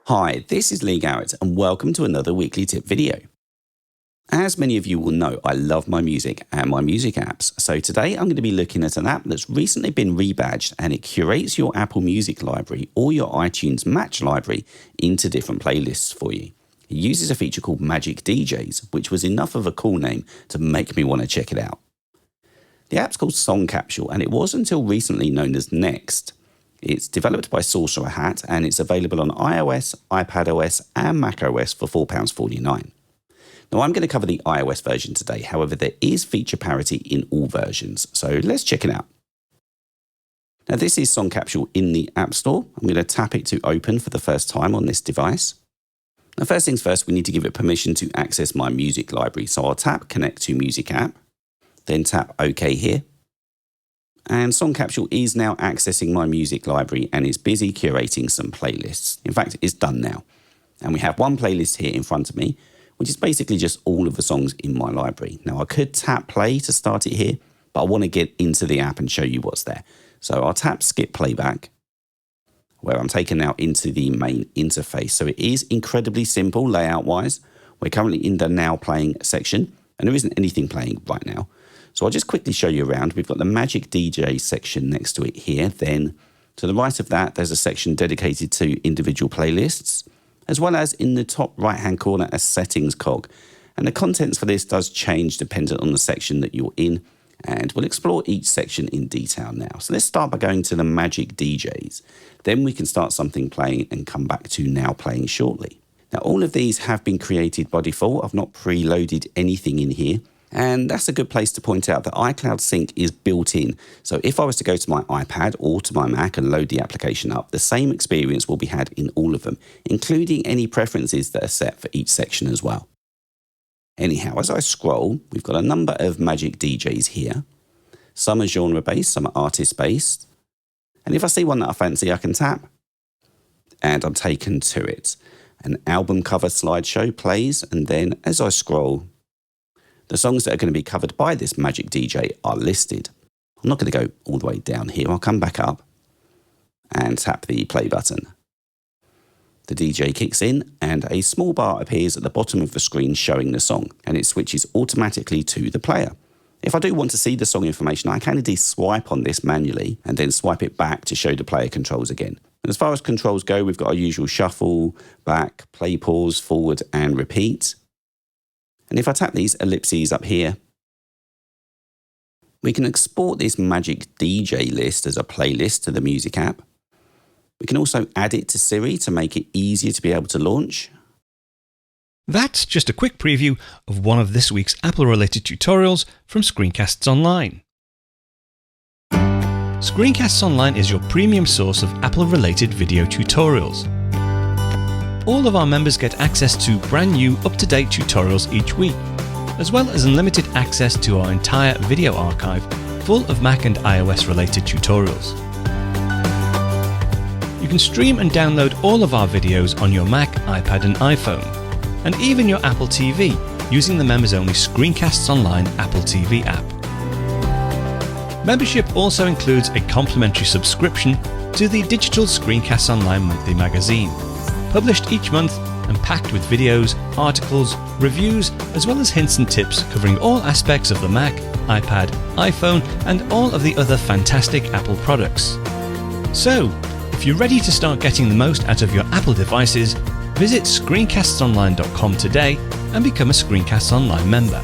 Hi, this is Lee Garrett and welcome to another weekly tip video. As many of you will know, I love my music and my music apps. So today I'm going to be looking at an app that's recently been rebadged and it curates your Apple Music library or your iTunes Match library into different playlists for you. It uses a feature called Magic DJs, which was enough of a cool name to make me want to check it out. The app's called SongCapsule and it was until recently known as Next. It's developed by Sorcerer Hat and it's available on iOS, iPadOS and macOS for £4.49. Now I'm going to cover the iOS version today, however there is feature parity in all versions, so let's check it out. Now this is SongCapsule in the App Store. I'm going to tap it to open for the first time on this device. Now first things first, we need to give it permission to access my music library, so I'll tap Connect to Music App, then tap OK here. And SongCapsule is now accessing my music library and is busy curating some playlists. In fact, it's done now. And we have one playlist here in front of me, which is basically just all of the songs in my library. Now I could tap play to start it here, but I want to get into the app and show you what's there. So I'll tap skip playback, where I'm taken now into the main interface. So it is incredibly simple layout wise. We're currently in the now playing section and there isn't anything playing right now. So I'll just quickly show you around. We've got the Magic DJ section next to it here. Then to the right of that, there's a section dedicated to individual playlists, as well as in the top right-hand corner, a settings cog. And the contents for this does change dependent on the section that you're in. And we'll explore each section in detail now. So let's start by going to the Magic DJs. Then we can start something playing and come back to now playing shortly. Now all of these have been created by default. I've not preloaded anything in here. And that's a good place to point out that iCloud Sync is built in. So if I was to go to my iPad or to my Mac and load the application up, the same experience will be had in all of them, including any preferences that are set for each section as well. Anyhow, as I scroll, we've got a number of Magic DJs here. Some are genre-based, some are artist-based. And if I see one that I fancy, I can tap and I'm taken to it. An album cover slideshow plays, and then as I scroll, the songs that are going to be covered by this Magic DJ are listed. I'm not going to go all the way down here. I'll come back up and tap the play button. The DJ kicks in and a small bar appears at the bottom of the screen showing the song, and it switches automatically to the player. If I do want to see the song information, I can indeed swipe on this manually and then swipe it back to show the player controls again. And as far as controls go, we've got our usual shuffle, back, play, pause, forward and repeat. And if I tap these ellipses up here, we can export this Magic DJ list as a playlist to the music app. We can also add it to Siri to make it easier to be able to launch. That's just a quick preview of one of this week's Apple-related tutorials from Screencasts Online. Screencasts Online is your premium source of Apple-related video tutorials. All of our members get access to brand new, up-to-date tutorials each week, as well as unlimited access to our entire video archive full of Mac and iOS related tutorials. You can stream and download all of our videos on your Mac, iPad and iPhone, and even your Apple TV using the members-only Screencasts Online Apple TV app. Membership also includes a complimentary subscription to the digital Screencasts Online monthly magazine, published each month and packed with videos, articles, reviews, as well as hints and tips covering all aspects of the Mac, iPad, iPhone, and all of the other fantastic Apple products. So, if you're ready to start getting the most out of your Apple devices, visit screencastsonline.com today and become a Screencasts Online member.